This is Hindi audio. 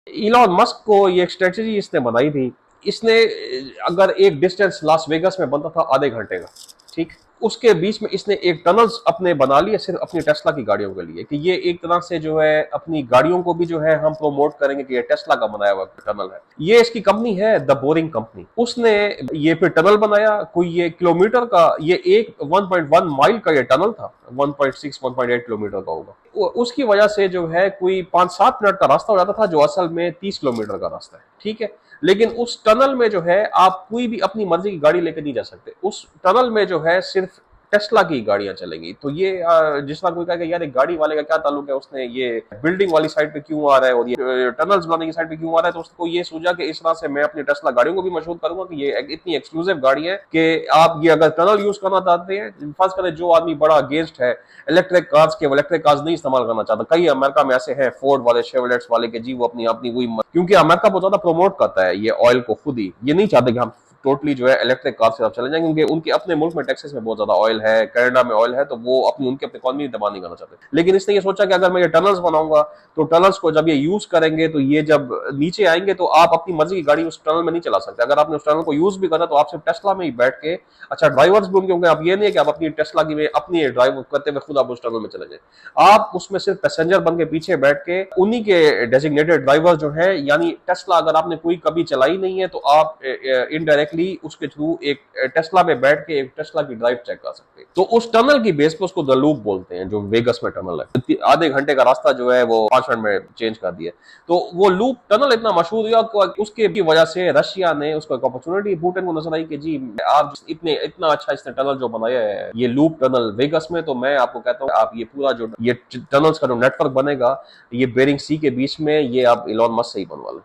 इलॉन मस्क को ये एक स्ट्रेटजी इसने बनाई थी। इसने अगर एक डिस्टेंस लास वेगस में बनता था आधे घंटे का, ठीक, उसके बीच में इसने एक टनल्स अपने बना लिए सिर्फ अपनी टेस्ला की गाड़ियों के लिए, कि ये एक तरह से जो है अपनी गाड़ियों को भी जो है हम प्रमोट करेंगे कि ये टेस्ला का बनाया हुआ टनल है। ये इसकी कंपनी है द बोरिंग कंपनी। उसने ये फिर टनल बनाया, कोई ये किलोमीटर का, ये एक 1.1 माइल का ये टनल था, 1.6 1.8 किलोमीटर का होगा। उसकी वजह से जो है कोई 5-7 मिनट का रास्ता हो जाता था, जो असल में 30 किलोमीटर का रास्ता है, ठीक है। लेकिन उस टनल में जो है आप कोई भी अपनी मर्जी की गाड़ी लेकर नहीं जा सकते। उस टनल में जो है सिर्फ टेस्ला की गाड़ियां चलेंगी। तो ये जिस तरह कोई कहेगा यार एक गाड़ी वाले का क्या ताल्लुक है, उसने ये बिल्डिंग वाली साइड पे क्यों आ रहा है और ये टनल्स बनाने की साइड पे क्यों आ रहा है, तो उसको ये सोचा कि इस तरह से मैं अपनी टेस्ला गाड़ियों को भी मशहूर करूंगा कि ये इतनी एक्सक्लूसिव गाड़ी है कि आप ये अगर टनल यूज करना चाहते हैं, फर्ज करें जो आदमी बड़ा अगेंस्ट है इलेक्ट्रिक कार्स के, इलेक्ट्रिक कार्स नहीं इस्तेमाल करना चाहता। कई अमेरिका में ऐसे हैं फोर्ड वाले, शेवलेट्स वाले के जी वो अपनी अपनी वही, क्योंकि अमेरिका बहुत ज्यादा प्रमोट करता है ये ऑयल को खुद ही, ये नहीं चाहते कि हम टोटली जो है इलेक्ट्रिक कार से आप चले जाएंगे, क्योंकि उनके अपने मुल्क में टेक्सास में बहुत ज्यादा ऑयल है, कनाडा में ऑयल है, तो वो अपनी उनके अपनी इकॉनमी दबा नहीं करना चाहते। लेकिन इसने ये सोचा कि अगर मैं ये टनल्स बनाऊंगा तो टनल्स को जब ये यूज करेंगे तो ये जब नीचे आएंगे तो आप अपनी मर्जी की गाड़ी उस टनल में नहीं चला सकते। अगर आपने उस टनल को यूज भी करना तो आप सिर्फ टेस्ला में ही बैठ के, अच्छा ड्राइवर्स भी उनके होंगे, आप ये नहीं है कि आप अपनी टेस्ला की में अपनी ड्राइव करते हुए खुद आप उस टनल में चले जाए, आप उसमें सिर्फ पैसेंजर बन के पीछे बैठ के उन्हीं के डेजिग्नेटेड ड्राइवर जो है, यानी टेस्ला अगर आपने कोई कभी चलाई नहीं है तो आप इनडायरेक्टली उसके थ्रू एक टेस्ला में बैठ के एक टेस्ला की ड्राइव चेक कर सकते हैं। तो उस टनल की बेस पे उसको द लूप बोलते हैं, जो वेगस में टनल है। आधे घंटे का रास्ता जो है वो 5 मिनट में चेंज कर दिया। तो वो लूप टनल इतना मशहूर हुआ कि उसके वजह से रशिया ने उसको एक अपॉर्चुनिटी पुतिन को नजर आई कि जी आप इतने इतना अच्छा इसने टनल जो बनाया है ये लूप टनल वेगस में, तो मैं आपको कहता हूँ आप ये पूरा जो ये टनल्स का जो नेटवर्क बनेगा ये बेरिंग सी के बीच में, ये आप इलॉन मस्क से ही बनवा लें।